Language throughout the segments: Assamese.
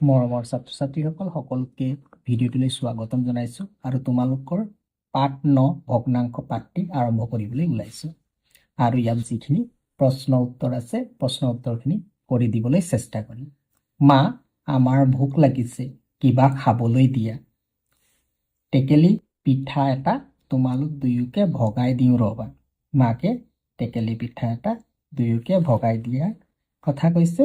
মৰমৰ ছাত্ৰ ছাত্ৰীসকল সকলোকে ভিডিঅ'টোলৈ স্বাগতম জনাইছোঁ আৰু তোমালোকৰ পাঠ 9 ভগ্নাংশ পাঠটি আৰম্ভ কৰিবলৈ ওলাইছোঁ আৰু ইয়াত যিখিনি প্ৰশ্ন উত্তৰ আছে প্ৰশ্ন উত্তৰখিনি কৰি দিবলৈ চেষ্টা কৰিম। মা, আমাৰ ভোক লাগিছে, কিবা খাবলৈ দিয়া। টেকেলি পিঠা এটা তোমালোক দুয়োকে ভগাই দিওঁ ৰ'বা। মাকে টেকেলি পিঠা এটা দুয়োকে ভগাই দিয়াৰ কথা কৈছে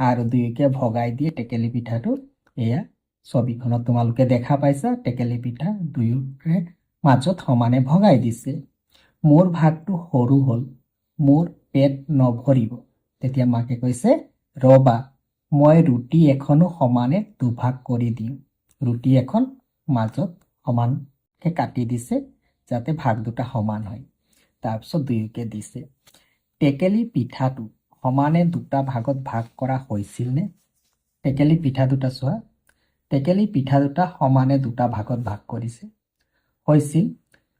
আৰু দুয়োকে ভগাই দিয়ে টেকেলি পিঠাটো। এয়া ছবিখনত তোমালোকে দেখা পাইছা, টেকেলি পিঠা দুয়োকে মাজত সমানে ভগাই দিছে। মোৰ ভাগটো সৰু হ'ল, মোৰ পেট নভৰিব। তেতিয়া মাকে কৈছে, ৰ'বা, মই ৰুটি এখনো সমানে দুভাগ কৰি দিওঁ। ৰুটি এখন মাজত সমানকৈ কাটি দিছে যাতে ভাগ দুটা সমান হয়। তাৰপিছত দুয়োকে দিছে। টেকেলি পিঠাটো সমানে দুটা ভাগত ভাগ কৰা হৈছিলনে? টেকেলি পিঠা দুটা চোৱা, টেকেলি পিঠা দুটা সমানে দুটা ভাগত ভাগ কৰিছে। হৈছিল।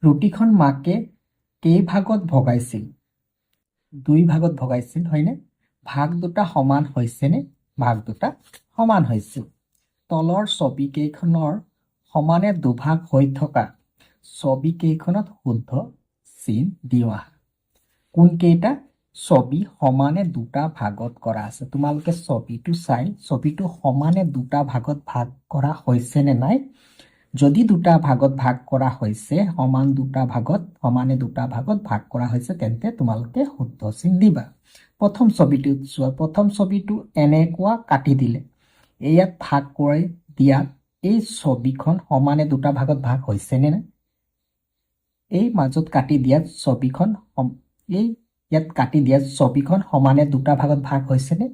ৰুটিখন মাকে কেইভাগত ভগাইছিল? 2 ভাগত ভগাইছিল, হয়নে? ভাগ দুটা সমান হৈছেনে? ভাগ দুটা সমান হৈছিল। তলৰ ছবিকেইখনৰ সমানে দুভাগ হৈ থকা ছবিকেইখনত শুদ্ধ চিন দিওঁ আহা। কোনকেইটা ছবি সমানে দুটা ভাগত কৰা আছে? তোমালোকে ছবিটো চাই ছবিটো সমানে দুটা ভাগত ভাগ কৰা হৈছে নে নাই? যদি দুটা ভাগত ভাগ কৰা হৈছে, সমানে দুটা ভাগত ভাগ কৰা হৈছে, তেন্তে তোমালোকে শুদ্ধ চিন দিবা। প্ৰথম ছবিটো চোৱা, প্ৰথম ছবিটো এনেকুৱা কাটি দিলে। ইয়াত ভাগ কৰি দিয়াত এই ছবিখন সমানে দুটা ভাগত ভাগ হৈছে নে নাই? এই মাজত কাটি দিয়াত ছবিখন ইয়াত কাটি দিয়াত ছবিখন সমানে দুটা ভাগত ভাগ হৈছেনে?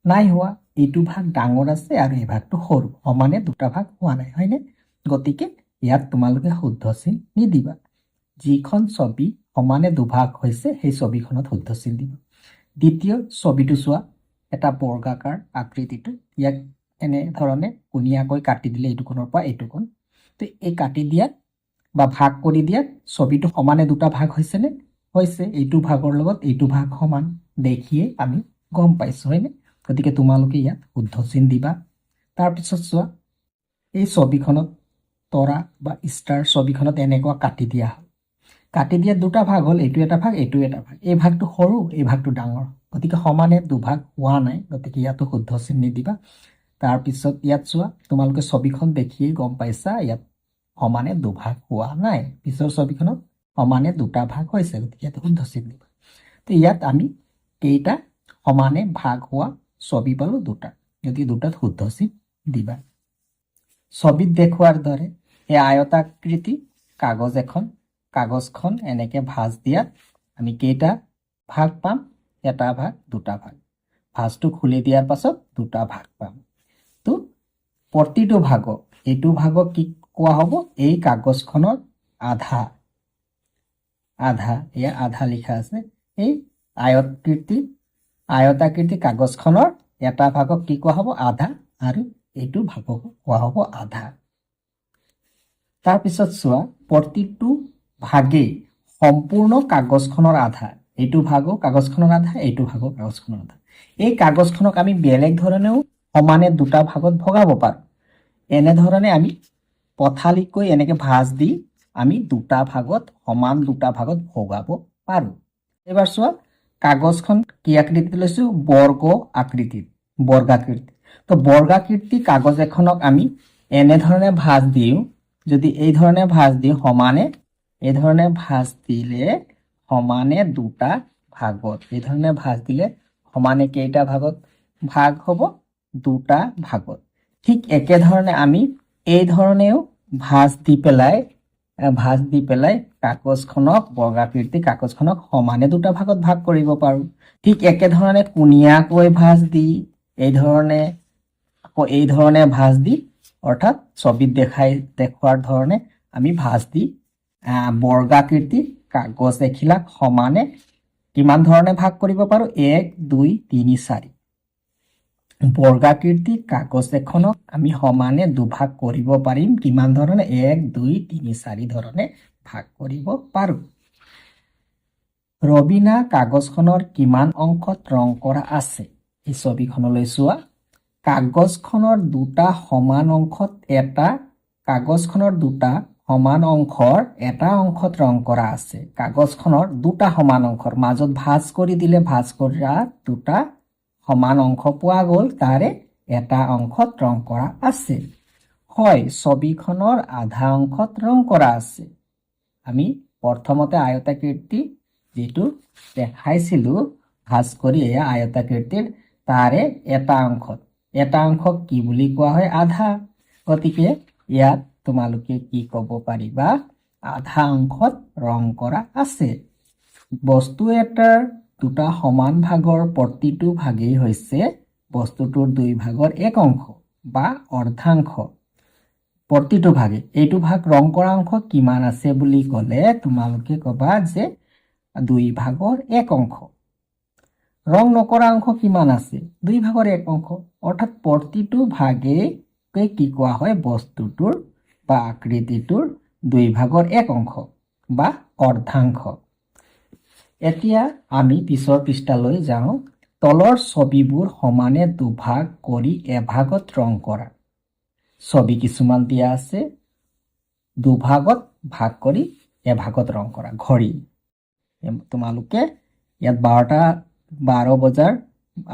নাই হোৱা। এইটো ভাগ ডাঙৰ আছে আৰু এই ভাগটো সৰু, সমানে দুটা ভাগ হোৱা নাই, হয়নে? গতিকে ইয়াত তোমালোকে শুদ্ধ চিন নিদিবা। যিখন ছবি সমানে দুভাগ হৈছে সেই ছবিখনত শুদ্ধ চিন দিবা। দ্বিতীয় ছবিটো চোৱা, এটা বৰ্গাকাৰ আকৃতিটো, ইয়াক এনেধৰণে কোণীয়াকৈ কাটি দিলে এইটো কোণৰ পৰা এইটো কোণ। তো এই কাটি দিয়াত বা ভাগ কৰি দিয়াত ছবিটো সমানে দুটা ভাগ হৈছেনে? হৈছে। এইটো ভাগৰ লগত এইটো ভাগ সমান দেখিয়ে আমি গম পাইছোঁ, হয়নে? গতিকে তোমালোকে ইয়াত শুদ্ধ চিন দিবা। তাৰপিছত চোৱা, এই ছবিখনত তৰা বা ষ্টাৰ ছবিখনত এনেকুৱা কাটি দিয়া হ'ল। কাটি দিয়াত দুটা ভাগ হ'ল, এইটো এটা ভাগ, এইটো এটা ভাগ। এই ভাগটো সৰু, এই ভাগটো ডাঙৰ, গতিকে সমানে দুভাগ হোৱা নাই, গতিকে ইয়াতো শুদ্ধ চিন নিদিবা। তাৰপিছত ইয়াত চোৱা, তোমালোকে ছবিখন দেখিয়ে গম পাইছা ইয়াত সমানে দুভাগ হোৱা নাই। পিছৰ ছবিখনত সমানে দুটা ভাগ হৈছে, গতিকে ইয়াত শুদ্ধ চিন দিবা। তো ইয়াত আমি কেইটা সমানে ভাগ হোৱা ছবি পালোঁ? দুটা, গতিকে দুটাত শুদ্ধ চিন দিবা। ছবিত দেখুৱাৰ দৰে এই আয়তাকৃতি কাগজখন এনেকে ভাঁজ দিয়াত আমি কেইটা ভাগ পাম? এটা ভাগ, দুটা ভাগ। ভাঁজটো খুলি দিয়াৰ পাছত দুটা ভাগ পাম। তো প্ৰতিটো ভাগক, এইটো ভাগক কি কোৱা হ'ব? এই কাগজখনৰ আধা, এয়া আধা লিখা আছে। এই আয়তাকৃতি কাগজখনৰ এটা ভাগক কি কোৱা হ'ব? আধা, আৰু এইটো ভাগক কোৱা হ'ব আধা। তাৰপিছত চোৱা, প্ৰতিটো ভাগেই সম্পূৰ্ণ কাগজখনৰ আধা। এইটো ভাগো কাগজখনৰ আধা, এইটো ভাগো কাগজখনৰ আধা। এই কাগজখনক আমি বেলেগ ধৰণেও সমানে দুটা ভাগত ভগাব পাৰোঁ। এনেধৰণে আমি পথালিকৈ এনেকে ভাঁজ দি আমি দুটা ভাগত ভগাব পাৰোঁ। এবাৰ চোৱা, কাগজখন কি আকৃতিত লৈছোঁ? বৰ্গাকৃতি। তো বৰ্গাকৃতি কাগজ এখনক আমি এনেধৰণে ভাঁজ দিওঁ। যদি এই ধৰণে ভাঁজ দিওঁ সমানে, এইধৰণে ভাঁজ দিলে সমানে দুটা ভাগত, এইধৰণে ভাঁজ দিলে সমানে কেইটা ভাগত ভাগ হ'ব? দুটা ভাগত। ঠিক একেধৰণে আমি এই ধৰণেও ভাঁজ দি পেলাই বৰ্গাকৃতি কাগজখনক সমানে দুটা ভাগত ভাগ কৰিব পাৰোঁ। ঠিক একেধৰণে কোণীয়াকৈ ভাঁজ দি, এই ধৰণে ভাঁজ দি, অৰ্থাৎ ছবিত দেখুৱাৰ ধৰণে আমি ভাঁজ দি বৰ্গাকৃতি কাগজ এখিলাক সমানে কিমান ধৰণে ভাগ কৰিব পাৰোঁ? 1, 2, 3, 4। বৰ্গাকৃতি কাগজ এখনক আমি সমানে দুভাগ কৰিব পাৰিম কিমান ধৰণে? 1, 2, 3, 4 ধৰণে ভাগ কৰিব পাৰোঁ। ৰবিনা কাগজখনৰ কিমান অংশত ৰং কৰা আছে? এই ছবিখনলৈ চোৱা, কাগজখনৰ দুটা সমান অংশত কাগজখনৰ দুটা সমান অংশৰ এটা অংশত ৰং কৰা আছে। কাগজখনৰ দুটা সমান অংশৰ মাজত ভাঁজ কৰি দিলে ভাঁজ কৰা দুটা সমান অংশ পোৱা গ'ল, তাৰে এটা অংশত ৰং কৰা আছে। হয়, ছবিখনৰ আধা অংশত ৰং কৰা আছে। আমি প্ৰথমতে আয়তাকৃতি যেটো দেখাইছিলো ভাঁজ কৰি, এয়া আয়তাকৃতিৰ তাৰে এটা অংশক কি বুলি কোৱা হয়? আধা। গতিকে ইয়াত তোমালোকে কি ক'ব পাৰিবা? আধা অংশত ৰং কৰা আছে। বস্তু এটাৰ দুটা সমান ভাগৰ প্ৰতিটো ভাগেই হৈছে বস্তুটোৰ দুই ভাগৰ এক অংশ বা অৰ্ধাংশ। প্ৰতিটো ভাগে এইটো ভাগ ৰং কৰা অংশ কিমান আছে বুলি ক'লে তোমালোকে ক'বা যে দুই ভাগৰ এক অংশ। ৰং নকৰা অংশ কিমান আছে? দুই ভাগৰ এক অংশ। অৰ্থাৎ প্ৰতিটো ভাগেই কি কোৱা হয়? বস্তুটোৰ বা আকৃতিটোৰ দুই ভাগৰ এক অংশ বা অৰ্ধাংশ। এতিয়া আমি পিছৰ পৃষ্ঠালৈ যাওঁ। তলৰ ছবিবোৰ সমানে দুভাগ কৰি এভাগত ৰং কৰা। ছবি কিছুমান দিয়া আছে, দুভাগত ভাগ কৰি এভাগত ৰং কৰা। ঘড়ী, তোমালোকে ইয়াত 12 বজাৰ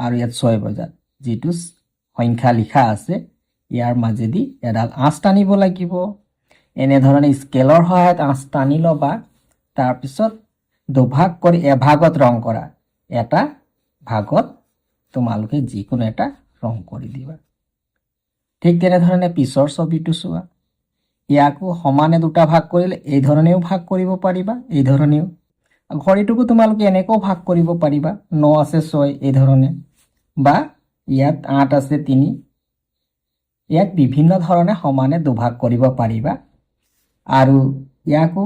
আৰু ইয়াত 6 বজাৰ যিটো সংখ্যা লিখা আছে ইয়াৰ মাজেদি এডাল আঁচ টানিব লাগিব। এনেধৰণে স্কেলৰ সহায়ত আঁচ টানি ল'বা। তাৰপিছত দুভাগ কৰি এভাগত ৰং কৰা। এটা ভাগত তোমালোকে যিকোনো এটা ৰং কৰি দিবা। ঠিক তেনেধৰণে পিছৰ ছবিটো চোৱা। ইয়াকো সমানে দুটা ভাগ কৰিলে এই ধৰণেও ভাগ কৰিব পাৰিবা, এই ধৰণেও। ঘড়ীটোকো তোমালোকে এনেকৈও ভাগ কৰিব পাৰিবা, 9 আছে 6 এই ধৰণে, বা ইয়াত 8 আছে 3। ইয়াক বিভিন্ন ধৰণে সমানে দুভাগ কৰিব পাৰিবা। আৰু ইয়াকো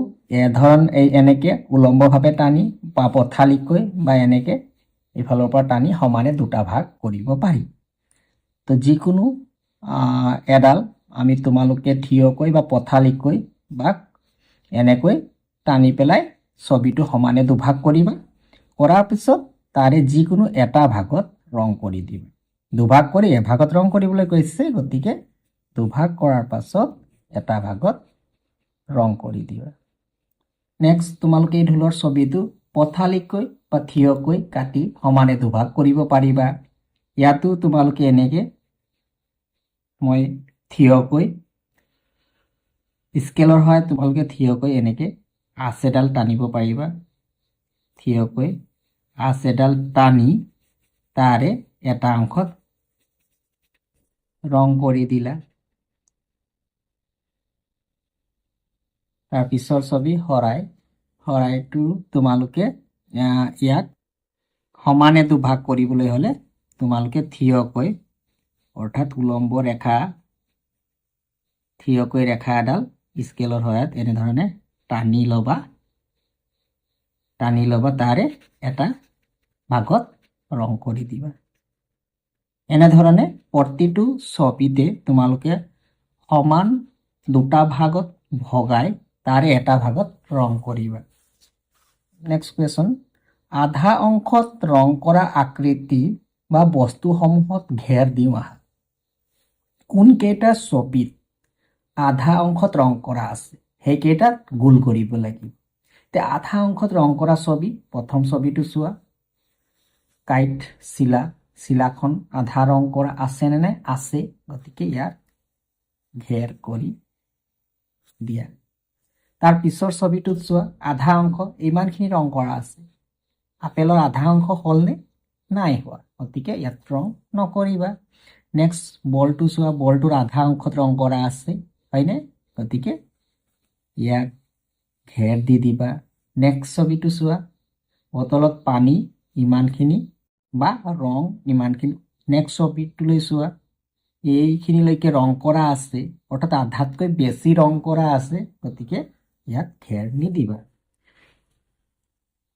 এনেকে উলম্বভাৱে টানি বা পথালিকৈ বা এনেকে এইফালৰ পৰা টানি সমানে দুটা ভাগ কৰিব পাৰি। তো যিকোনো এডাল আমি তোমালোকে থিয়কৈ বা পথালিকৈ বা এনেকৈ টানি পেলাই ছবিটো সমানে দুভাগ কৰিবা। কৰাৰ পিছত তাৰে যিকোনো এটা ভাগত ৰং কৰি দিবা। দুভাগ কৰি এভাগত ৰং কৰিবলৈ কৈছে, গতিকে দুভাগ কৰাৰ পাছত এটা ভাগত ৰং কৰি দিবা। নেক্সট তোমালোকে এই ঢোলৰ ছবিটো পথালিকৈ বা থিয়কৈ কাটি সমানে দুভাগ কৰিব পাৰিবা। ইয়াতো তোমালোকে এনেকে মই থিয়কৈ স্কেলৰ সহায়ত তোমালোকে থিয়কৈ এনেকে আঁচ এডাল টানিব পাৰিবা। থিয়কৈ আঁচ এডাল টানি তাৰে এটা অংশত ৰং কৰি দিলা। তাৰ পিছৰ ছবি শৰাইটো তোমালোকে ইয়াক সমানে দুভাগ কৰিবলৈ হ'লে তোমালোকে থিয়কৈ, অৰ্থাৎ উলম্ব ৰেখা, থিয়কৈ ৰেখা এডাল স্কেলৰ সহায়ত এনেধৰণে টানি ল'বা। তাৰে এটা ভাগত ৰং কৰি দিবা। এনেধৰণে প্ৰতিটো ছবিতে তোমালোকে সমান দুটা ভাগত ভগাই তাৰে এটা ভাগত ৰং কৰিবা। নেক্সট কুৱেশ্যন, আধা অংশত ৰং কৰা আকৃতি বা বস্তুসমূহত ঘেৰ দিওঁ আহা। কোনকেইটা ছবিত আধা অংশত ৰং কৰা আছে সেইকেইটাত গোল কৰিব লাগিব। এতিয়া আধা অংশত ৰং কৰা ছবি, প্ৰথম ছবিটো চোৱা। কাইট চিলাখন আধা ৰং কৰা আছে নে নাই? আছে, গতিকে ইয়াত ঘেৰ কৰি দিয়া। তাৰ পিছৰ ছবিটোত চোৱা, আধা অংশ ইমানখিনি ৰং কৰা আছে। আপেলৰ আধা অংশ হ'লনে? নাই হোৱা, গতিকে ইয়াত ৰং নকৰিবা। নেক্সট বলটো চোৱা, বলটোৰ আধা অংশত ৰং কৰা আছে, হয়নে? গতিকে ইয়াক ঘেৰ দি দিবা। নেক্সট ছবিটো চোৱা, বটলত পানী ইমানখিনি বা ৰং ইমানখিনি। নেক্সট ছবিটোলৈ চোৱা, এইখিনিলৈকে ৰং কৰা আছে, অৰ্থাৎ আধাতকৈ বেছি ৰং কৰা আছে, গতিকে ইয়াত ঘেৰ নিদিবা।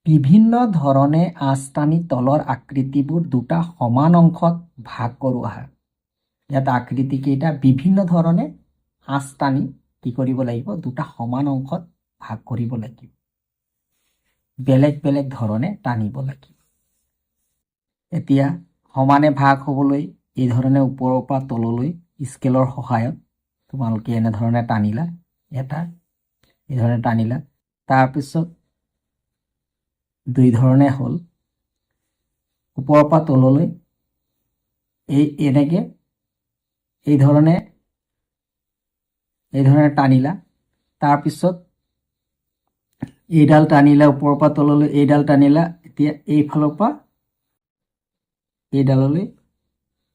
বিভিন্ন ধৰণে আঁচ টানি তলৰ আকৃতিবোৰ দুটা সমান অংশত ভাগ কৰোঁ আহা। ইয়াত আকৃতিকেইটা বিভিন্ন ধৰণে আঁচ টানি কি কৰিব লাগিব? দুটা সমান অংশত ভাগ কৰিব লাগিব। বেলেগ ধৰণে টানিব লাগিব। এতিয়া সমানে ভাগ হ'বলৈ এই ধৰণে ওপৰৰ পৰা তললৈ স্কেলৰ সহায়ত তোমালোকে এনেধৰণে টানিলা, এটা এই ধৰণে টানিলা। তাৰপিছত দুই ধৰণে হ'ল, ওপৰৰ পৰা তললৈ এনেকে এই ধৰণে টানিলা। তাৰপিছত এইডাল টানিলা, ওপৰৰ পৰা তললৈ এইডাল টানিলা। এতিয়া এইফালৰ পৰা এইডাললৈ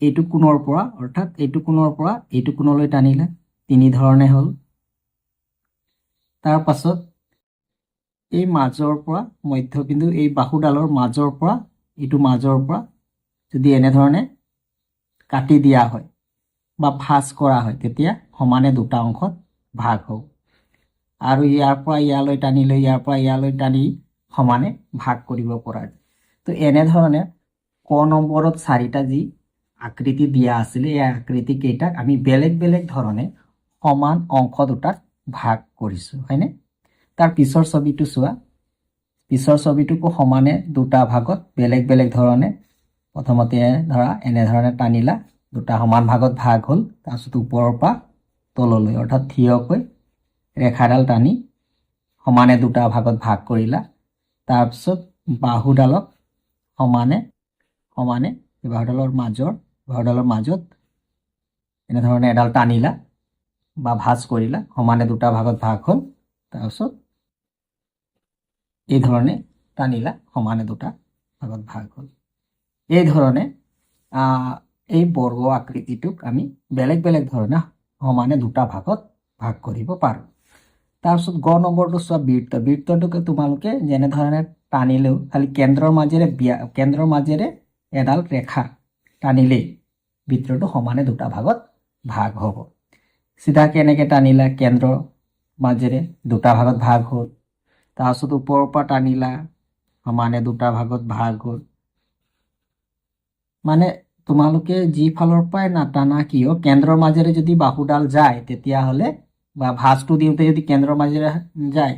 এইটো কোণৰ পৰা, অৰ্থাৎ এইটো কোণৰ পৰা এইটো কোণলৈ টানিলা। তিনি ধৰণে হ'ল। তাৰ পাছত এই মাজৰ পৰা মধ্যবিন্দু, এই বাহুডালৰ মাজৰ পৰা এইটো মাজৰ পৰা যদি এনেধৰণে কাটি দিয়া হয় বা ভাঁজ কৰা হয়, তেতিয়া সমানে দুটা অংশত ভাগ হ'ব। আৰু ইয়াৰ পৰা ইয়ালৈ টানিলে, ইয়াৰ পৰা ইয়ালৈ টানি সমানে ভাগ কৰিব পৰা যায়। তো এনেধৰণে ক নম্বৰত 4টা যি আকৃতি দিয়া আছিলে, এই আকৃতি কেইটাক আমি বেলেগ বেলেগ ধৰণে সমান অংশ দুটাত ভাগ কৰিছোঁ, হয়নে? তাৰ পিছৰ ছবিটো চোৱা। পিছৰ ছবিটোকো সমানে দুটা ভাগত বেলেগ বেলেগ ধৰণে, প্ৰথমতে ধৰা এনেধৰণে টানিলা, দুটা সমান ভাগত ভাগ হ'ল। তাৰপিছত ওপৰৰ পৰা তললৈ, অৰ্থাৎ থিয়কৈ ৰেখাডাল টানি সমানে দুটা ভাগত ভাগ কৰিলা। তাৰপিছত বাহুডালক সমানে বাহুডালৰ মাজত এনেধৰণে এডাল টানিলা বা ভাঁজ কৰিলা, সমানে দুটা ভাগত ভাগ হ'ল। তাৰপিছত এই ধৰণে টানিলা, সমানে দুটা ভাগত ভাগ হ'ল। এই ধৰণে এই বৰ্গ আকৃতিটোক আমি বেলেগ বেলেগ ধৰণে সমানে দুটা ভাগত ভাগ কৰিব পাৰোঁ। তাৰপিছত গ নম্বৰটো চোৱা, বৃত্তটোকে তোমালোকে যেনেধৰণে টানিলেও খালি কেন্দ্ৰৰ মাজেৰে এডাল ৰেখা টানিলেই বৃত্তটো সমানে দুটা ভাগত ভাগ হ'ব। চিধাকে এনেকৈ টানিলা, কেন্দ্ৰৰ মাজেৰে দুটা ভাগত ভাগ হ'ল। তাৰপিছত ওপৰৰ পৰা টানিলা, সমানে দুটা ভাগত ভাগ হ'ল। মানে তোমালোকে যি ফালৰ পৰাই নাটানা কিয়, কেন্দ্ৰৰ মাজেৰে যদি বাহুডাল যায়, তেতিয়াহ'লে বা ভাঁজটো দিওঁতে যদি কেন্দ্ৰৰ মাজেৰে যায়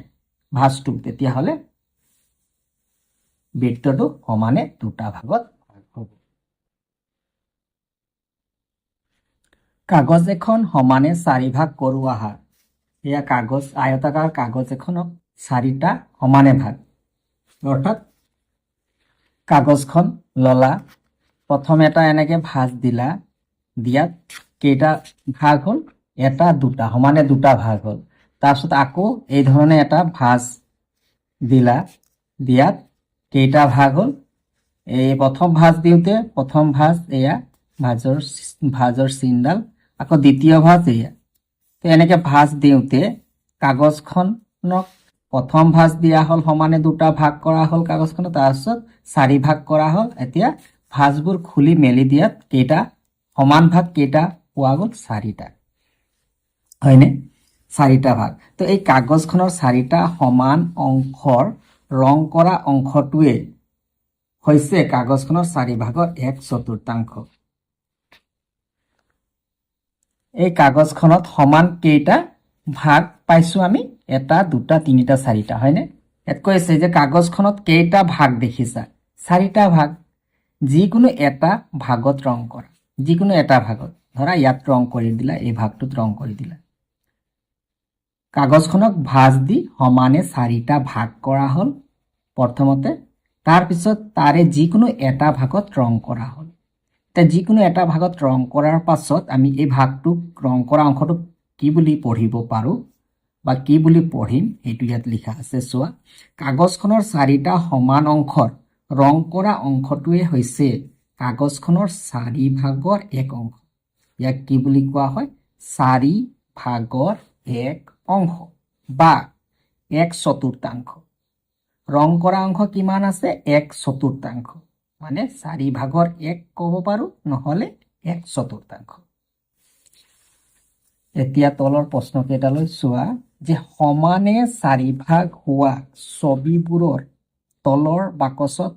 ভাঁজটো, তেতিয়াহ'লে বৃত্তটো সমানে দুটা ভাগত ভাগ হ'ব। কাগজ এখন সমানে 4 ভাগ কৰোঁ আহা। এয়া আয়তাকাৰ কাগজ এখনক 4টা সমানে ভাগ, অৰ্থাৎ কাগজখন ললা, প্ৰথম এটা এনেকে ভাঁজ দিলা, দিয়াত কেইটা ভাগ হ'ল? এটা দুটা, সমানে দুটা ভাগ হ'ল। তাৰপিছত আকৌ এই ধৰণে এটা ভাঁজ দিলা, দিয়াত কেইটা ভাগ হ'ল? এই প্ৰথম ভাঁজ দিওঁতে প্ৰথম ভাঁজ এয়া ভাঁজৰ চিনডাল, আকৌ দ্বিতীয় ভাঁজ এয়া। তো এনেকে ভাঁজ দিওঁতে কাগজখনক প্ৰথম ভাঁজ দিয়া হ'ল, সমানে দুটা ভাগ কৰা হ'ল কাগজখনত, তাৰপিছত 4 ভাগ কৰা হ'ল। এতিয়া ভাঁজবোৰ খুলি মেলি দিয়াত কেইটা সমান ভাগ কেইটা পোৱা গ'ল? 4টা, হয়নে? 4টা ভাগ। তো এই কাগজখনৰ 4টা সমান অংশৰ ৰং কৰা অংশটোৱে হৈছে কাগজখনৰ 4 ভাগৰ 1/4। এই কাগজখনত সমান কেইটা ভাগ পাইছোঁ আমি? 1 2 3 4টা, হয়নে? ইয়াত কৈছে যে কাগজখনত কেইটা ভাগ দেখিছা? 4টা ভাগ। যিকোনো এটা ভাগত ৰং কৰা, যিকোনো এটা ভাগত, ধৰা ইয়াত ৰং কৰি দিলা, এই ভাগটোত ৰং কৰি দিলা। কাগজখনক ভাঁজ দি সমানে 4টা ভাগ কৰা হ'ল প্ৰথমতে, তাৰপিছত তাৰে যিকোনো এটা ভাগত ৰং কৰা হ'ল। এতিয়া যিকোনো এটা ভাগত ৰং কৰাৰ পাছত আমি এই ভাগটোক, ৰং কৰা অংশটোক কি বুলি পঢ়িব পাৰোঁ বা কি বুলি পঢ়িম, এইটো ইয়াত লিখা আছে। চোৱা, কাগজখনৰ 4টা সমান অংশৰ ৰং কৰা অংশটোৱে হৈছে কাগজখনৰ 4 ভাগৰ 1 অংশ। ইয়াক কি বুলি কোৱা হয়? 4 ভাগৰ 1 অংশ বা 1/4। ৰং কৰা অংশ কিমান আছে? 1/4, মানে 4 ভাগৰ 1 ক'ব পাৰোঁ, নহ'লে 1/4। এতিয়া তলৰ প্ৰশ্নকেইটালৈ চোৱা, যে সমানে 4 ভাগ হোৱা ছবিবোৰৰ তলৰ বাকচত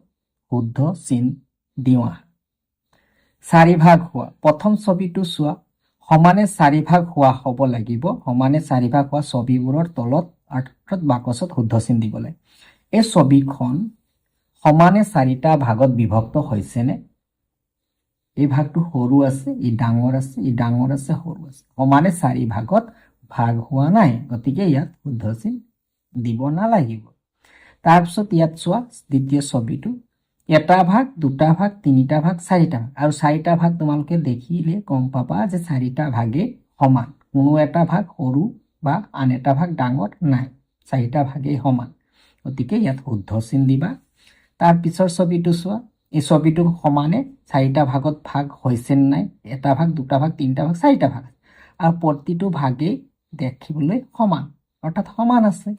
শুদ্ধ চিন দিওঁ আহা। 4 ভাগ হোৱা, প্ৰথম ছবিটো চোৱা, সমানে 4 ভাগ হোৱা হ'ব লাগিব। সমানে 4 ভাগ হোৱা ছবিবোৰৰ তলত অৰ্থাৎ বাকচত শুদ্ধ চিন দিব লাগে। এই ছবিখন সমানে 4টা ভাগত বিভক্ত হৈছেনে? এই ভাগটো সৰু আছে, ই ডাঙৰ আছে, ই ডাঙৰ আছে, সৰু আছে, সমানে 4 ভাগত ভাগ হোৱা নাই, গতিকে ইয়াত শুদ্ধ চিন দিব নালাগিব। তাৰপিছত ইয়াত চোৱা দ্বিতীয় ছবিটো, এটা ভাগ, দুটা ভাগ, তিনিটা ভাগ, চাৰিটা ভাগ, আৰু চাৰিটা ভাগ তোমালোকে দেখিলে গম পাবা যে চাৰিটা ভাগে সমান, কোনো এটা ভাগ সৰু বা আন এটা ভাগ ডাঙৰ নাই, চাৰিটা ভাগেই সমান, গতিকে ইয়াত শুদ্ধ চিন দিবা। তাৰ পিছৰ ছবিটো চোৱা, এই ছবিটো সমানে চাৰিটা ভাগত ভাগ হৈছে নাই, এটা ভাগ, দুটা ভাগ, তিনিটা ভাগ, চাৰিটা ভাগ, আৰু প্ৰতিটো ভাগেই দেখিবলৈ সমান, অৰ্থাৎ সমান আছে,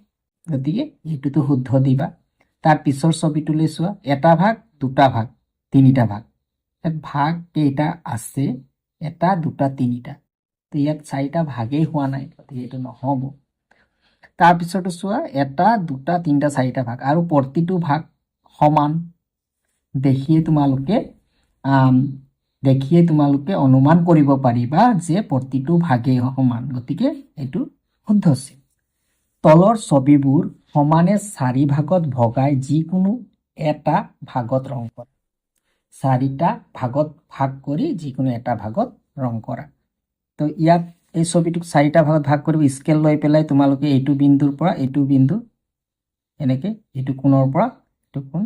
গতিকে এইটোতো শুদ্ধ দিবা। তাৰ পিছৰ ছবিটোলৈ চোৱা, এটা ভাগ, দুটা ভাগ, তিনিটা ভাগ, ইয়াত ভাগ কেইটা আছে, এটা, দুটা, তিনিটা, তো ইয়াত চাৰিটা ভাগেই হোৱা নাই, গতিকে এইটো নহ'ব। তাৰপিছতো চোৱা, এটা, দুটা, তিনিটা, চাৰিটা ভাগ, আৰু প্ৰতিটো ভাগ সমান, দেখিয়ে তোমালোকে অনুমান কৰিব পাৰিবা যে প্ৰতিটো ভাগেই সমান, গতিকে এইটো শুদ্ধ চিন। তলৰ ছবিবোৰ সমানে 4 ভাগত ভগাই যিকোনো এটা ভাগত ৰং কৰা, 4টা ভাগত ভাগ কৰি যিকোনো এটা ভাগত ৰং কৰা। তো ইয়াত এই ছবিটোক 4টা ভাগত ভাগ কৰিব, স্কেল লৈ পেলাই তোমালোকে এইটো বিন্দুৰ পৰা এইটো বিন্দু, এনেকৈ এইটো কোণৰ পৰা এইটো কোণ,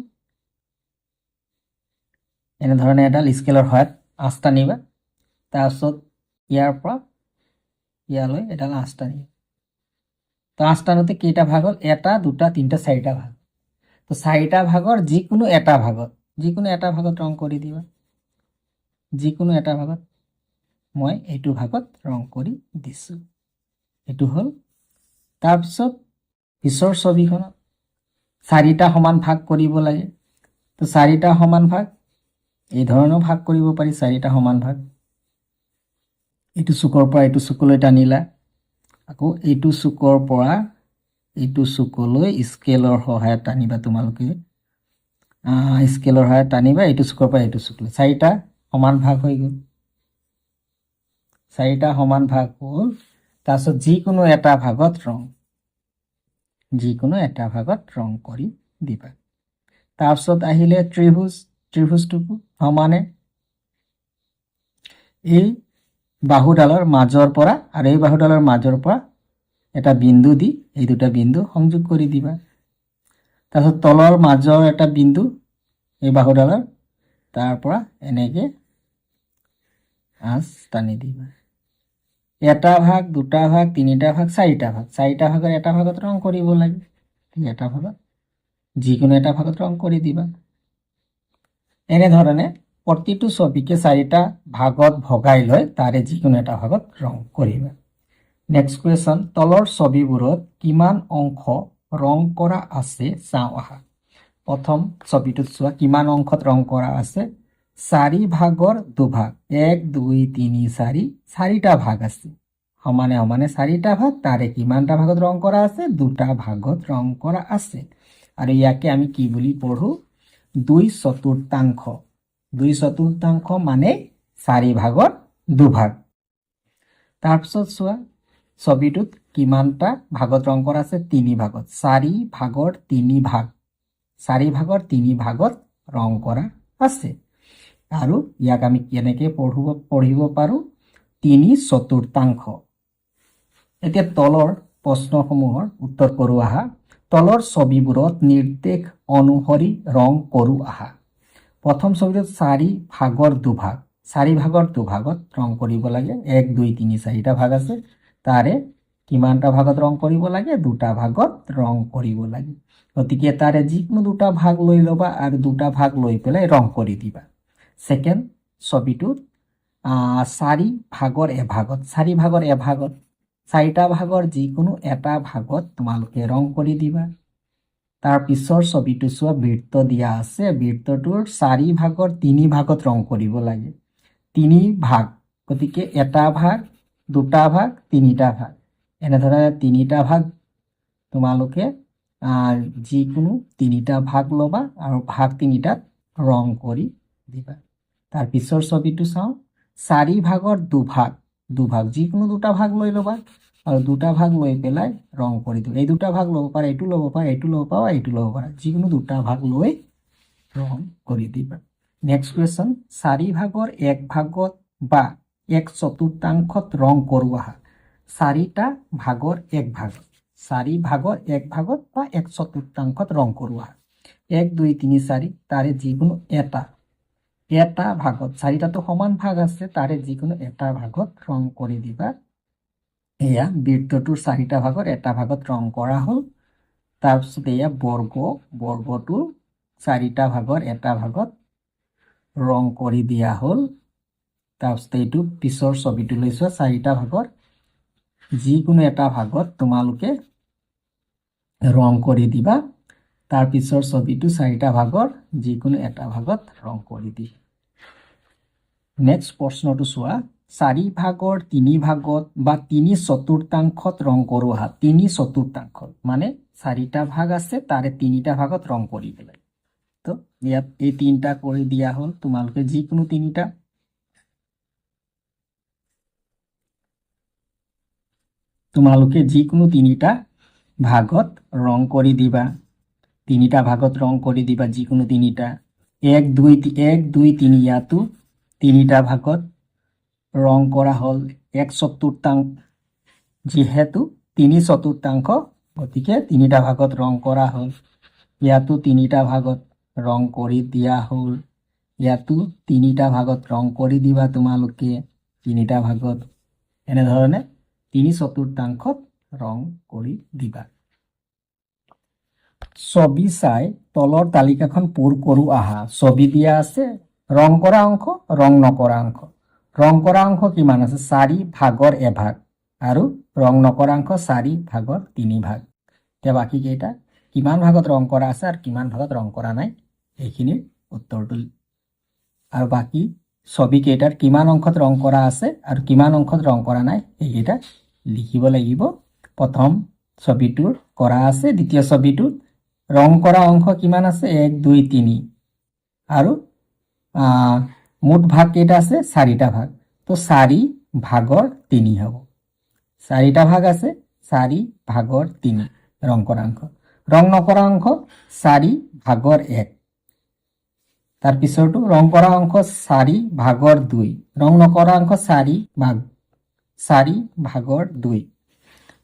এনেধৰণে এডাল স্কেলৰ সহায়ত আঁচ টানিবা। তাৰপিছত ইয়াৰ পৰা ইয়ালৈ এডাল আঁচ টানিবা। তো আঁচ টানোতে কেইটা ভাগ হ'ল, এটা, দুটা, তিনিটা, 4টা ভাগ। তো 4টা ভাগৰ যিকোনো এটা ভাগত ৰং কৰি দিবা, যিকোনো এটা ভাগত, মই এইটো ভাগত ৰং কৰি দিছোঁ, এইটো হ'ল। তাৰপিছত পিছৰ ছবিখনত 4টা সমান ভাগ কৰিব লাগে, তো 4টা সমান ভাগ এই ধৰণেও ভাগ কৰিব পাৰি, 4টা সমান ভাগ, এইটো চুকৰ পৰা এইটো চুকলৈ টানিলা, আকৌ এইটো চুকৰ পৰা এইটো চুকলৈ স্কেলৰ সহায়ত টানিবা, তোমালোকে স্কেলৰ সহায়ত টানিবা, এইটো চুকৰ পৰা এইটো চুকলৈ, 4টা সমান ভাগ হৈ গ'ল, 4টা সমান ভাগ হ'ল। তাৰপিছত যিকোনো এটা ভাগত ৰং কৰি দিবা। তাৰপিছত আহিলে ত্ৰিভুজটুকু সমানে এই বাহুডালৰ মাজৰ পৰা আৰু এই বাহুডালৰ মাজৰ পৰা এটা বিন্দু দি এই দুটা বিন্দু সংযোগ কৰি দিবা। তাৰপিছত তলৰ মাজৰ এটা বিন্দু এই বাহুডালৰ, তাৰ পৰা এনেকৈ আঁচ টানি দিবা। এটা ভাগ, দুটা ভাগ, তিনিটা ভাগ, 4টা ভাগ, 4টা ভাগৰ এটা ভাগত ৰং কৰিব লাগে, এটা ভাগত যিকোনো এটা ভাগত ৰং কৰি দিবা। এনেধৰণে প্ৰতিটো ছবিকে 4টা ভাগত ভগাই লৈ তাৰে যিকোনো এটা ভাগত ৰং কৰিবা। নেক্সট কুৱেশ্যন, তলৰ ছবিবোৰত কিমান অংশ ৰং কৰা আছে চাওঁ আহা। প্ৰথম ছবিটোত চোৱা, কিমান অংশত ৰং কৰা আছে, 4 ভাগৰ 2 ভাগ, 1, 2, 3, 4, 4টা ভাগ আছে, সমানে সমানে 4টা ভাগ, তাৰে কিমানটা ভাগত ৰং কৰা আছে, 2টা ভাগত ৰং কৰা আছে, আৰু ইয়াকে আমি কি বুলি পঢ়ো, 2/4, 2/4 মানে 4 ভাগৰ 2 ভাগ। তাৰপিছত চোৱা, ছবিটোত কিমানটা ভাগত ৰং কৰা আছে, 3 ভাগত, 4 ভাগৰ 3 ভাগ, 4 ভাগৰ 3 ভাগত ৰং কৰা আছে, আৰু ইয়াক আমি কেনেকৈ পঢ়িব পাৰোঁ, 3/4। এতিয়া তলৰ প্ৰশ্নসমূহৰ উত্তৰ কৰোঁ আহা। তলৰ ছবিবোৰত নিৰ্দেশ অনুসৰি ৰং কৰোঁ আহা। প্ৰথম ছবিটোত 4 ভাগৰ 2 ভাগ, 4 ভাগৰ 2 ভাগত ৰং কৰিব লাগে, 1, 2, 3, 4টা ভাগ আছে, তাৰে কিমানটা ভাগত ৰং কৰিব লাগে, 2টা ভাগত ৰং কৰিব লাগে, গতিকে তাৰে যিকোনো 2টা ভাগ লৈ ল'বা আৰু 2টা ভাগ লৈ পেলাই ৰং কৰি দিবা। ছেকেণ্ড ছবিটোত 4 ভাগৰ এভাগত, 4টা ভাগৰ যিকোনো এটা ভাগত তোমালোকে ৰং কৰি দিবা। তাৰ পিছৰ ছবিটো চোৱা, বৃত্ত দিয়া আছে, বৃত্তটোৰ 4 ভাগৰ 3 ভাগত ৰং কৰিব লাগে, 3 ভাগ, গতিকে এটা ভাগ, 2টা ভাগ, 3টা ভাগ, এনেধৰণে 3টা ভাগ তোমালোকে যিকোনো 3টা ভাগ ল'বা আৰু ভাগ 3টাত ৰং কৰি দিবা। তাৰ পিছৰ ছবিটো চাওঁ, 4 ভাগৰ 2 ভাগ, যিকোনো 2টা ভাগ লৈ ল'বা আৰু 2টা ভাগ লৈ পেলাই ৰং কৰি দিবা। এই 2টা ভাগ ল'ব পাৰা, এইটো ল'ব পাৰা, এইটো ল'ব পাৰা, এইটো ল'ব পাৰা, যিকোনো 2টা ভাগ লৈ ৰং কৰি দিবা। নেক্সট কুৱেশ্যন 4/1 বা 1/4 ৰং কৰোৱা 4টা ভাগৰ 1 ভাগত 4/1 বা 1/4 ৰং কৰোৱা 1 2 3 4 তাৰে যিকোনো এটা ভাগত 4টাতো সমান ভাগ আছে তাৰে যিকোনো এটা ভাগত ৰং কৰি দিবা এয়া বৃত্তটোৰ 4টা ভাগৰ এটা ভাগত ৰং কৰা হ'ল তাৰপিছত এয়া বৰ্গটোৰ 4টা ভাগৰ এটা ভাগত ৰং কৰি দিয়া হ'ল তাৰপিছত এইটো পিছৰ ছবিটো লৈছো 4টা ভাগৰ যিকোনো এটা ভাগত তোমালোকে ৰং কৰি দিবা তাৰ পিছৰ ছবিটো 4টা ভাগৰ যিকোনো এটা ভাগত ৰং কৰি দি নেক্সট প্ৰশ্নটো চোৱা 4/3 বা 3/4 ৰং কৰোৱা 3/4 মানে 4টা ভাগ আছে তাৰে 3টা ভাগত ৰং কৰি পেলাই তো ইয়াত এই 3টা কৰি দিয়া হ'ল তোমালোকে যিকোনো 3টা তোমালোকে যিকোনো 3টা ভাগত ৰং কৰি দিবা 3টা ভাগত ৰং কৰি দিবা যিকোনো 3টা 1 2 3 ইয়াতো 3টা ভাগত ৰং কৰা হ'ল 1/4 যেহেতু 3/4 গতিকে 3টা ভাগত ৰং কৰা হ'ল ইয়াতো 3টা ভাগত ৰং কৰি দিয়া হ'ল ইয়াতো 3টা ভাগত ৰং কৰি দিবা তোমালোকে 3টা ভাগত এনেধৰণে 3/4 ৰং কৰি দিবা ছবি চাই তলৰ তালিকাখন পূৰ কৰো আহা ছবি দিয়া আছে ৰং কৰা অংশ ৰং নকৰা অংশ ৰং কৰা অংশ কিমান আছে 4/1 ভাগ আৰু ৰং নকৰা অংশ 4/3 ভাগ এতিয়া বাকি কেইটা কিমান ভাগত ৰং কৰা আছে আৰু কিমান ভাগত ৰং কৰা নাই এইখিনি উত্তৰটো আৰু বাকি ছবি কেইটাৰ কিমান অংশত ৰং কৰা আছে আৰু কিমান অংশত ৰং কৰা নাই এইকেইটা লিখিব লাগিব প্ৰথম ছবিটোৰ কৰা আছে দ্বিতীয় ছবিটোৰ ৰং কৰা অংশ কিমান আছে 1 2 3 আৰু মুঠ ভাগ কেইটা আছে 4টা ভাগ তো 4/3 হ'ব 4টা ভাগ আছে 4/3 ৰং কৰা অংশ ৰং নকৰা অংশ 4/1 তাৰ পিছৰটো ৰং কৰা অংশ 4/2 ৰং নকৰা অংশ 4/2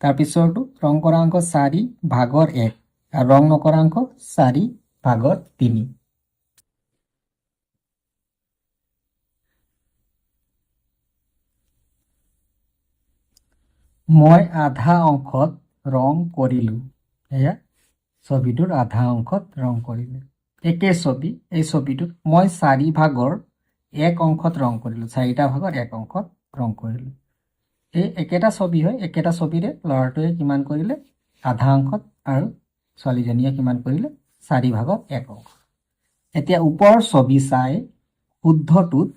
তাৰ পিছৰটো ৰং কৰা অংশ 4/1 আৰু ৰং নকৰা অংশ 4/3 মই আধা অংশত ৰং কৰিলো এয়া ছবিটোৰ আধা অংশত ৰং কৰিলো একে ছবি এই ছবিটোত মই 4/1 অংশত ৰং কৰিলো 4টা ভাগৰ 1 অংশত ৰং কৰিলো এই একেটা ছবি হয় একেটা ছবিৰে লৰাটোৱে কিমান কৰিলে আধা অংশত আৰু ছোৱালীজনীয়ে কিমান কৰিলে 4/1 অংশ এতিয়া ওপৰৰ ছবি চাই শুদ্ধটোত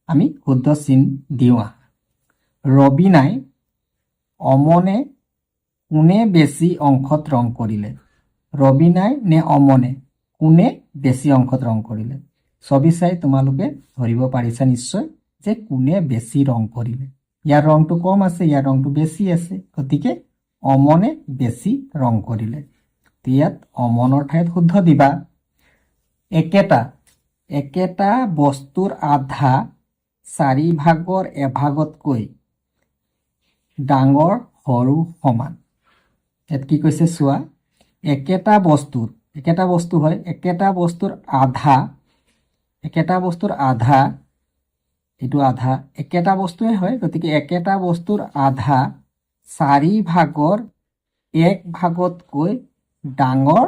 আমি শুদ্ধ চিন দিওঁ ৰবিনাই অমনে কোনে বেছি অংশত ৰং কৰিলে ৰবিনাই নে অমনে কোনে বেছি অংশত ৰং কৰিলে ছবি চাই তোমালোকে ধৰিব পাৰিছা নিশ্চয় যে কোনে বেছি ৰং কৰিলে ইয়াৰ ৰংটো কম আছে ইয়াৰ ৰংটো বেছি আছে গতিকে অমনে বেছি ৰং কৰিলে ইয়াত অমনৰ ঠাইত শুদ্ধ দিবা একেটা বস্তুৰ আধা 4/1 ভাগতকৈ ডাঙৰ সৰু সমান ইয়াত কি কৈছে চোৱা একেটা বস্তু হয় একেটা বস্তুৰ আধা এইটো আধা একেটা বস্তুৱে হয় গতিকে একেটা বস্তুৰ আধা 4/1 ভাগতকৈ ডাঙৰ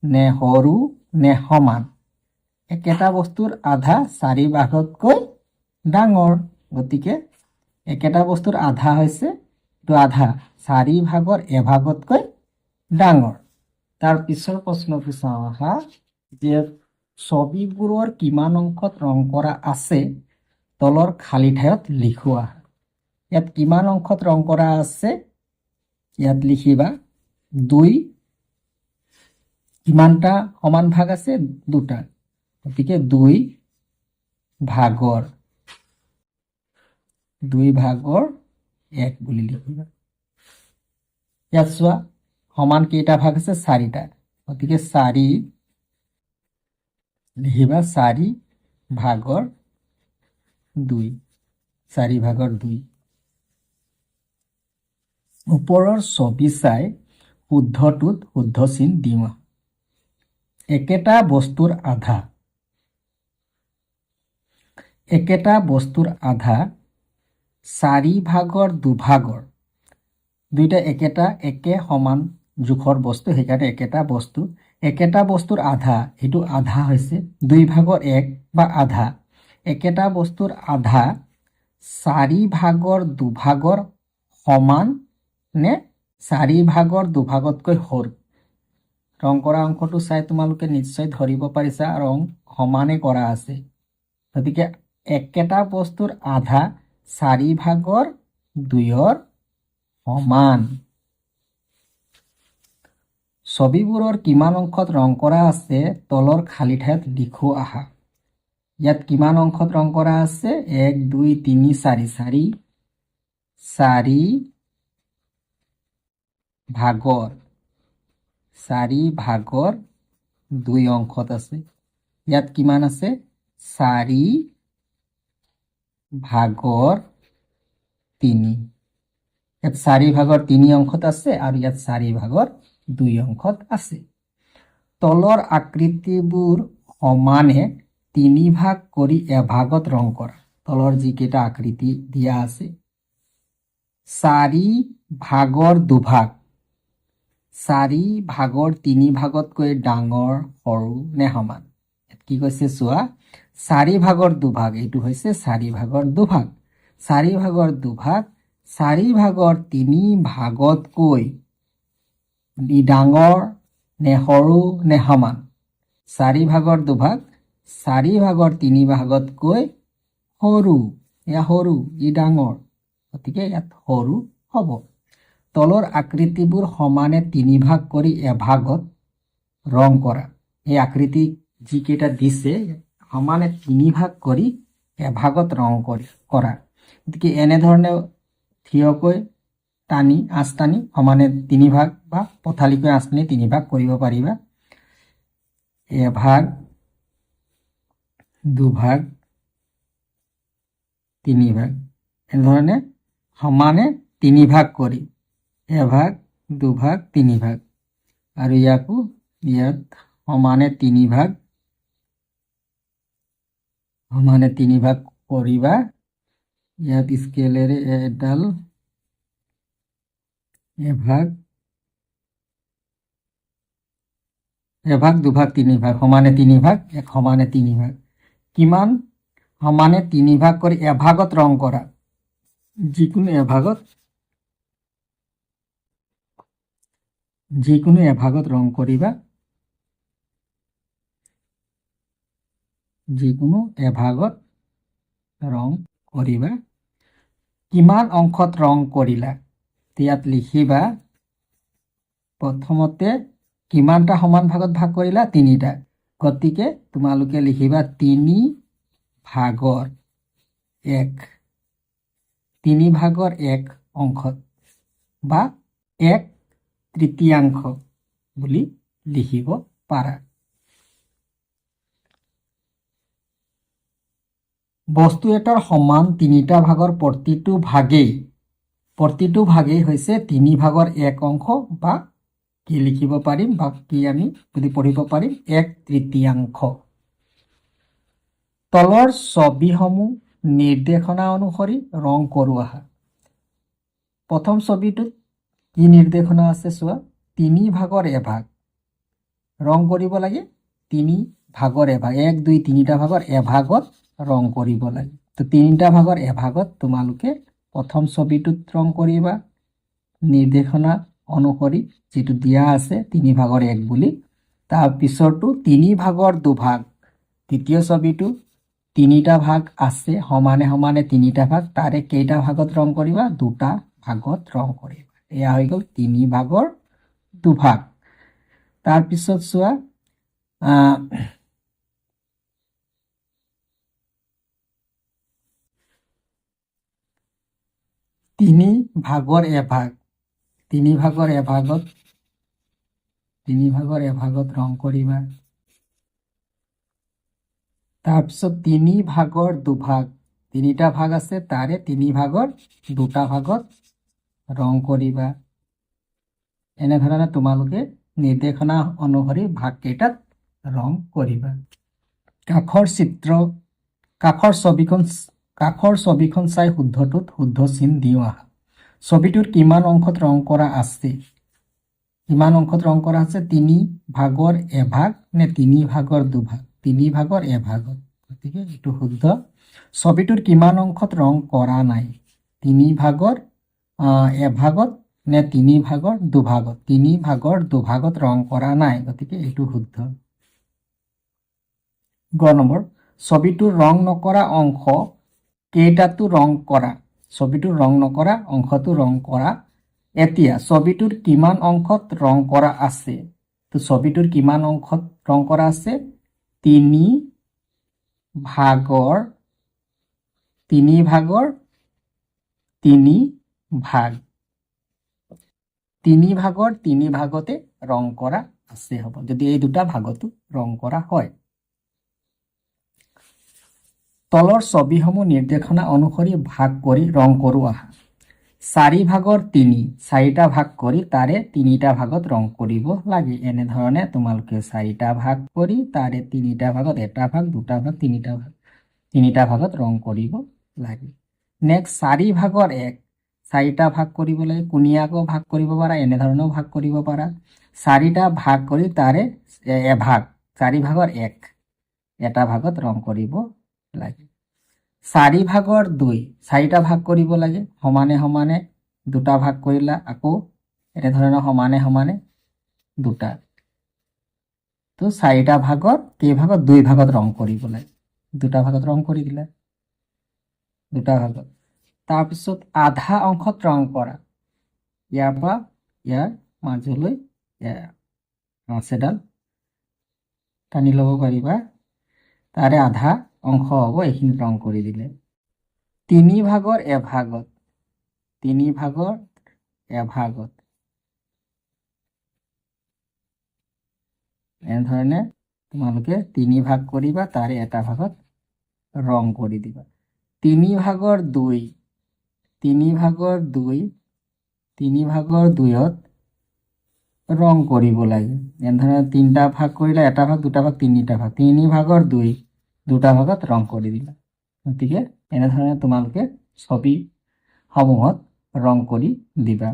নে সৰু নে সমান একেটা বস্তুৰ আধা 4/1 ডাঙৰ গতিকে একেটা বস্তুৰ আধা হৈছে এইটো আধা 4/1 ভাগতকৈ ডাঙৰ তাৰ পিছৰ প্ৰশ্নটো চাওঁ আহা যে ছবিবোৰৰ কিমান অংশত ৰং কৰা আছে তলৰ খালী ঠাইত লিখোৱা ইয়াত কিমান অংশত ৰং কৰা আছে ইয়াত লিখিবা 2 কিমানটা সমান ভাগ আছে 2টা গতিকে 2/1 বুলি লিখিবা ইয়াত চোৱা সমান কেইটা ভাগ আছে 4টা গতিকে 4 লিখিবা 4 ভাগৰ 2 4 ভাগৰ 2 ওপৰৰ ছবি চাই শুদ্ধটোত শুদ্ধ চিন দিম একেটা বস্তুৰ আধা 4 ভাগৰ 2 ভাগৰ দুইটা একে সমান জোখৰ বস্তু সেইকাৰণে একেটা বস্তুৰ আধা এইটো আধা হৈছে 2 ভাগৰ 1 বা আধা একেটা বস্তুৰ আধা 4 ভাগৰ 2 ভাগৰ সমান নে 4 ভাগৰ 2 ভাগতকৈ সৰু ৰং কৰা অংকটো চাই তোমালোকে নিশ্চয় ধৰিব পাৰিছা ৰং সমানে কৰা আছে গতিকে একেটা বস্তুৰ আধা 4 ভাগৰ 2ৰ সমান ছবিবোৰৰ কিমান অংশত ৰং কৰা আছে তলৰ খালী ঠাইত লিখো আহা ইয়াত কিমান অংশত ৰং কৰা আছে 1 2 3 4 4 ভাগৰ 2 অংশত আছে ইয়াত কিমান আছে 4 ভাগৰ 3 ইয়াত 4 ভাগৰ 3 অংশত আছে আৰু ইয়াত 4 ভাগৰ 2 অংশত আছে তলৰ আকৃতিবোৰ সমানে 3 ভাগ কৰি এভাগত ৰং কৰা তলৰ যিকেইটা আকৃতি দিয়া আছে 4 ভাগৰ 2 ভাগ 4 ভাগৰ 3 ভাগতকৈ ডাঙৰ সৰু নে সমান কি কৈছে চোৱা 4 ভাগৰ 2 ভাগ এইটো হৈছে 4 ভাগৰ 2 ভাগ 4 ভাগৰ 2 ভাগ 4 ভাগৰ 3 ভাগতকৈ ডাঙৰ নে সৰু নে সমান 4 ভাগৰ 2 ভাগ 4 ভাগৰ 3 ভাগতকৈ সৰু ই ডাঙৰ গতিকে ইয়াত সৰু হ'ব তলৰ আকৃতিবোৰ সমানে 3 ভাগ কৰি এভাগত ৰং কৰা এই আকৃতি যিকেইটা দিছে সমানে 3 ভাগ কৰি এভাগত ৰং কৰা গতিকে এনেধৰণে থিয়কৈ আঁচ টানি সমানে 3 ভাগ বা পথালিকৈ আঁচ টানি 3 ভাগ কৰিব পাৰিবা এভাগ 2 ভাগ 3 ভাগ এনেধৰণে সমানে 3 ভাগ কৰি এভাগ 2 ভাগ 3 ভাগ আৰু ইয়াত সমানে 3 ভাগ কৰিবা ইয়াত স্কেলেৰে এডাল এভাগ 2 ভাগ 3 ভাগ সমানে 3 ভাগ সমানে 3 ভাগ কিমান সমানে 3 ভাগ কৰি এভাগত ৰং কৰা যিকোনো এভাগত ৰং কৰিবা কিমান অংশত ৰং কৰিলা ইয়াত লিখিবা প্ৰথমতে কিমানটা সমান ভাগত ভাগ কৰিলা 3টা গতিকে তোমালোকে লিখিবা 3 ভাগৰ 1 অংশত বা 1/3 বুলি লিখিব পাৰা বস্তু এটাৰ সমান 3টা ভাগৰ প্ৰতিটো ভাগেই হৈছে 3 ভাগৰ 1 অংশ বা কি লিখিব পাৰিম বা কি আমি যদি পঢ়িব পাৰিম 1/3 তলৰ ছবিসমূহ নিৰ্দেশনা অনুসৰি ৰং কৰোৱা প্ৰথম ছবিটোত কি নিৰ্দেশনা আছে চোৱা 3 ভাগৰ এভাগ ৰং কৰিব লাগে 3 ভাগৰ এভাগ 1 2 3টা ভাগৰ এভাগত ৰং কৰিব লাগে তো 3টা ভাগৰ এভাগত তোমালোকে প্ৰথম ছবিটোত ৰং কৰিবা নিৰ্দেশনা অনুসৰি যেটো দিয়া আছে 3 ভাগৰ 1 বুলি তাৰ পিছৰটো 3 ভাগৰ 2 ভাগ দ্বিতীয় ছবিটো 3টা ভাগ আছে সমানে 3টা ভাগ তাৰে কেইটা ভাগত ৰং কৰিবা 2টা ভাগত ৰং কৰিবা এয়া হৈ গ'ল 3 ভাগৰ 2 ভাগ তাৰ পিছত চোৱা 3 ভাগৰ এভাগ 3 ভাগৰ এভাগত ৰং কৰিবা তাৰপিছত 3 ভাগৰ 2 ভাগ, 3টা ভাগ আছে, তাৰে 3 ভাগৰ 2টা ভাগত ৰং কৰিবা। এনেধৰণে তোমালোকে নিৰ্দেশনা অনুসৰি ভাগকেইটাত ৰং কৰিবা। কাষৰ ছবিখন চাই শুদ্ধটোত শুদ্ধ চিন দিওঁ আহা। ছবিটোৰ কিমান অংশত ৰং কৰা আছে? কিমান অংশত ৰং কৰা আছে? 3 ভাগৰ 1 ভাগ নে 3 ভাগৰ 2 ভাগ? 3 ভাগৰ 1 ভাগত, গতিকে এইটো শুদ্ধ। ছবিটোৰ কিমান অংশত ৰং কৰা নাই? 3 ভাগৰ 1 ভাগত নে 3 ভাগৰ 2 ভাগত? 3 ভাগৰ 2 ভাগত ৰং কৰা নাই, গতিকে এইটো শুদ্ধ। গ নম্বৰ, ছবিটোৰ ৰং নকৰা অংশ কেইটাতো ৰং কৰা? ছবিটোৰ ৰং নকৰা অংশটো ৰং কৰা। এতিয়া ছবিটোৰ কিমান অংশত ৰং কৰা আছে? তো ছবিটোৰ কিমান অংশত ৰং কৰা আছে? 3 ভাগৰ 3 ভাগৰ 3 ভাগ। 3 ভাগৰ 3 ভাগতে ৰং কৰা আছে হ'ব, যদি এই দুটা ভাগতো ৰং কৰা হয়। তলৰ ছবিসমূহ নিৰ্দেশনা অনুসৰি ভাগ কৰি ৰং কৰোঁ আহা। 4 ভাগৰ 3, 4টা ভাগ কৰি তাৰে 3টা ভাগত ৰং কৰিব লাগে। এনেধৰণে তোমালোকে 4টা ভাগ কৰি তাৰে 3টা ভাগত 1টা ভাগ, 2টা ভাগ, 3টা ভাগত ৰং কৰিব লাগে। নেক্সট 4 ভাগৰ 1, 4টা ভাগ কৰিব লাগে। কোণীয়াকো ভাগ কৰিব পাৰা, এনেধৰণেও ভাগ কৰিব পাৰা। 4টা ভাগ কৰি তাৰে এভাগ, 4 ভাগৰ 1, এটা ভাগত ৰং কৰিব লাগে। 4 ভাগৰ 2, 4টা ভাগ কৰিব লাগে। সমানে সমানে 2টা ভাগ কৰিলা, আকৌ এনেধৰণে সমানে সমানে 2টা। তো 4টা ভাগৰ কেইভাগত? 2 ভাগত ৰং কৰিব লাগে। 2টা ভাগত ৰং কৰি দিলা, 2টা ভাগত। তাৰপিছত আধা অংশত ৰং কৰা। ইয়াৰ পৰা ইয়াৰ মাজলৈ এডাল টানি ল'ব পাৰিবা, তাৰে আধা অংশ হ'ব, এইখিনিত ৰং কৰি দিলে। 3 ভাগৰ 1 ভাগত, 3 ভাগৰ 1 ভাগত এনেধৰণে তোমালোকে 3 ভাগ কৰিবা, তাৰে এটা ভাগত ৰং কৰি দিবা। 3 ভাগৰ 2, 3 ভাগৰ 2, 3 ভাগৰ 2ত ৰং কৰিব লাগে। এনেধৰণে 3টা ভাগ কৰিলে, এটা ভাগ, 2টা ভাগ, 3টা ভাগ। 3 ভাগৰ 2, 2টা ভাগত ৰং কৰি দিলা। গতিকে এনেধৰণে তোমালোকে ছবিসমূহত ৰং কৰি দিবা।